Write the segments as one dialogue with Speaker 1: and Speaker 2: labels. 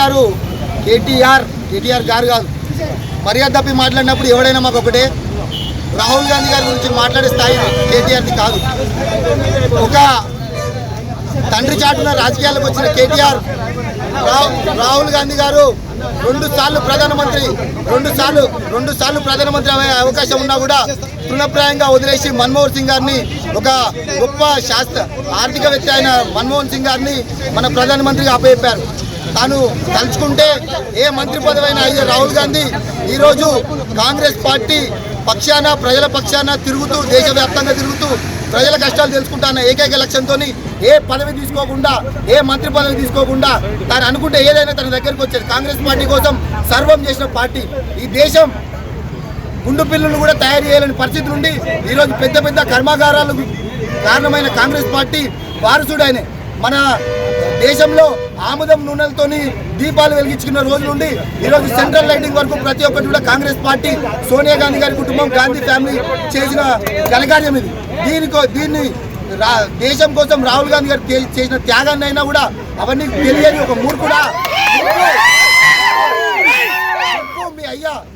Speaker 1: గారు కేటీఆర్ గారు కాదు, మర్యాద తప్పి మాట్లాడినప్పుడు ఎవడైనా మాకు ఒకటే. రాహుల్ గాంధీ గారి గురించి మాట్లాడే స్థాయి కేటీఆర్ది కాదు. ఒక తండ్రి చాటున రాజకీయాలకు వచ్చిన కేటీఆర్, రాహుల్ గాంధీ గారు రెండు సార్లు ప్రధానమంత్రి అయ్యే అవకాశం ఉన్నా కూడా తృణప్రాయంగా వదిలేసి మన్మోహన్ సింగ్ గారిని, ఒక గొప్ప ఆర్థికవేత్త అయిన మన్మోహన్ సింగ్ గారిని మన ప్రధానమంత్రిగా అప్పచెప్పారు. తాను తలుచుకుంటే ఏ మంత్రి పదవైనా అయ్యే రాహుల్ గాంధీ ఈరోజు కాంగ్రెస్ పార్టీ పక్షాన, ప్రజల పక్షాన తిరుగుతూ, దేశవ్యాప్తంగా తిరుగుతూ ప్రజల కష్టాలు తెలుసుకుంటాన్న ఏకైక లక్ష్యంతో ఏ పదవి తీసుకోకుండా, ఏ మంత్రి పదవి తీసుకోకుండా తాను అనుకుంటే ఏదైనా తన దగ్గరికి వచ్చేది. కాంగ్రెస్ పార్టీ కోసం సర్వం చేసిన పార్టీ. ఈ దేశం గుండు పిల్లులు కూడా తయారు చేయాలని పరిస్థితి నుండి ఈరోజు పెద్ద పెద్ద కర్మాగారాలకు కారణమైన కాంగ్రెస్ పార్టీ వారసుడైన, మన దేశంలో ఆముదం నూనెలతోని దీపాలు వెలిగించుకున్న రోజు నుండి ఈరోజు సెంట్రల్ లైటింగ్ వరకు ప్రతి ఒక్కటి కూడా కాంగ్రెస్ పార్టీ, సోనియా గాంధీ గారి కుటుంబం, గాంధీ ఫ్యామిలీ చేసిన ఘనకార్యం ఇది. దీన్ని దేశం కోసం రాహుల్ గాంధీ గారు చేసిన త్యాగాన్ని అయినా కూడా అవన్నీ తెలియని ఒక మూర్ఖుడా,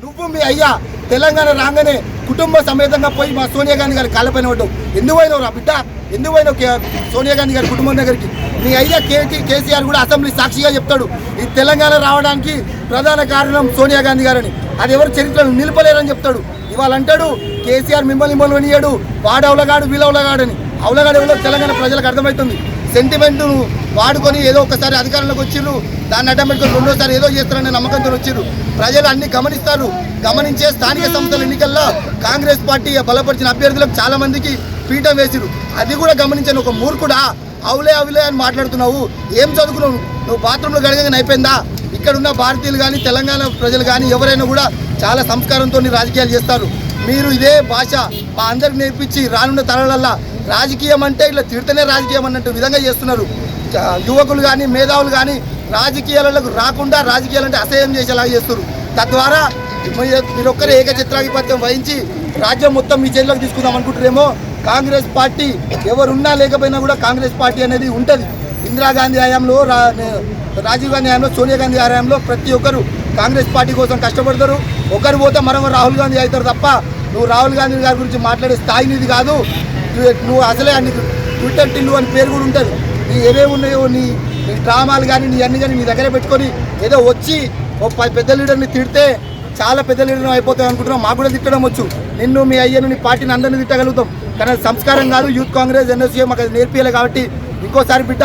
Speaker 1: నువ్వు మీ అయ్యా తెలంగాణ రాగానే కుటుంబ సమేతంగా పోయి మా సోనియా గాంధీ గారి కాళ్ళపైన పడ్డావు. ఎందుకు పోయినావు రా బిడ్డ, ఎందుకు పోయినావు సోనియా గాంధీ గారి కుటుంబం దగ్గరికి? మీ అయ్యా కేసీఆర్ కూడా అసెంబ్లీ సాక్షిగా చెప్తాడు, ఈ తెలంగాణ రావడానికి ప్రధాన కారణం సోనియా గాంధీ గారని. అది ఎవరు చరిత్రను నిలపలేరని చెప్తాడు. ఇవాళ అంటాడు కేసీఆర్ మిమ్మల్ని వనియాడు, వాడు అవలగాడు వీళ్ళవలగాడని. అవలగాడు ఎవరో తెలంగాణ ప్రజలకు అర్థమవుతుంది. సెంటిమెంట్ను వాడుకొని ఏదో ఒకసారి అధికారంలోకి వచ్చిర్రు, దాన్ని అడ్డం పెట్టుకొని రెండోసారి ఏదో చేస్తారనే నమ్మకంతో వచ్చిర్రు. ప్రజలు అన్ని గమనిస్తారు. గమనించే స్థానిక సంస్థల ఎన్నికల్లో కాంగ్రెస్ పార్టీ బలపరిచిన అభ్యర్థులకు చాలా మందికి పీఠం వేసిరు. అది కూడా గమనించని ఒక మూర్ఖుడా, అవులే అని మాట్లాడుతున్నావు. ఏం చదువుకున్నావు నువ్వు? బాత్రూంలో గడగని అయిపోయిందా? ఇక్కడున్న భారతీయులు కానీ, తెలంగాణ ప్రజలు కానీ ఎవరైనా కూడా చాలా సంస్కారంతో రాజకీయాలు చేస్తారు. మీరు ఇదే భాష మా అందరికి నేర్పించి రానున్న తరాలల్లా రాజకీయం అంటే ఇట్లా తిడితేనే రాజకీయం అన్నట్టు విధంగా చేస్తున్నారు. యువకులు కానీ, మేధావులు కానీ రాజకీయాలకు రాకుండా రాజకీయాలంటే అసహ్యం చేసేలాగా చేస్తున్నారు. తద్వారా మీరొక్కరే ఏకచిత్రాధిపత్యం వహించి రాజ్యం మొత్తం మీ చేతిలోకి తీసుకుందాం అనుకుంటారేమో. కాంగ్రెస్ పార్టీ ఎవరున్నా లేకపోయినా కూడా కాంగ్రెస్ పార్టీ అనేది ఉంటుంది. ఇందిరాగాంధీ హయాంలో, రాజీవ్ గాంధీ హయాంలో, సోనియా గాంధీ హయాంలో ప్రతి ఒక్కరు కాంగ్రెస్ పార్టీ కోసం కష్టపడతారు. ఒకరు పోతే మరొక రాహుల్ గాంధీ అవుతారు తప్ప నువ్వు రాహుల్ గాంధీ గారి గురించి మాట్లాడే స్థాయి నీది కాదు. నువ్వు అసలే అన్ని ట్విట్టర్ టిల్లు అని పేరు కూడా ఉంటుంది. నీ ఏమేమి ఉన్నాయో నీ డ్రామాలు కానీ నీ అన్ని కానీ నీ దగ్గర పెట్టుకొని ఏదో వచ్చి ఓ పెద్ద లీడర్ని తిడితే చాలా పెద్ద లీడర్ అయిపోతాయి అనుకుంటున్నాం. మాకు కూడా తిట్టడం వచ్చు. నిన్ను, మీ అయ్యను, నీ పార్టీని అందరినీ తిట్టగలుగుతాం. కానీ సంస్కారం కాదు. యూత్ కాంగ్రెస్, ఎన్ఎస్యూ మాకు అది నేర్పియాలి. కాబట్టి ఇంకోసారి బిడ్డ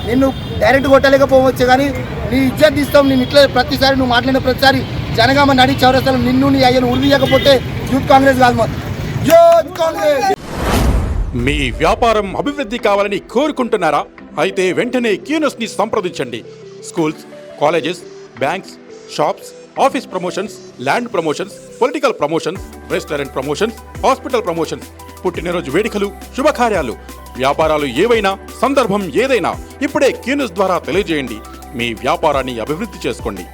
Speaker 1: నిన్ను డైరెక్ట్ కొట్టలేకపోవచ్చు, కానీ నీ ఇజ్జత్ తీస్తాం. నేను ఇట్లా ప్రతిసారి నువ్వు మాట్లాడిన ప్రతిసారి జనగామ నడి చౌరస్తాలో నిన్ను, నీ అయ్యను ఉరిదీయకపోతే యూత్ కాంగ్రెస్ కాదు. యూత్ కాంగ్రెస్.
Speaker 2: మీ వ్యాపారం అభివృద్ధి కావాలని కోరుకుంటున్నారా? అయితే వెంటనే క్యూనస్ని సంప్రదించండి. Schools, colleges, banks, shops, office promotions, land promotions, political promotions, restaurant promotions, hospital promotions, పుట్టినరోజు వేడుకలు, శుభకార్యాలు, వ్యాపారాలు ఏవైనా, సందర్భం ఏదైనా ఇప్పుడే క్యూనస్ ద్వారా తెలియజేయండి. మీ వ్యాపారాన్ని అభివృద్ధి చేసుకోండి.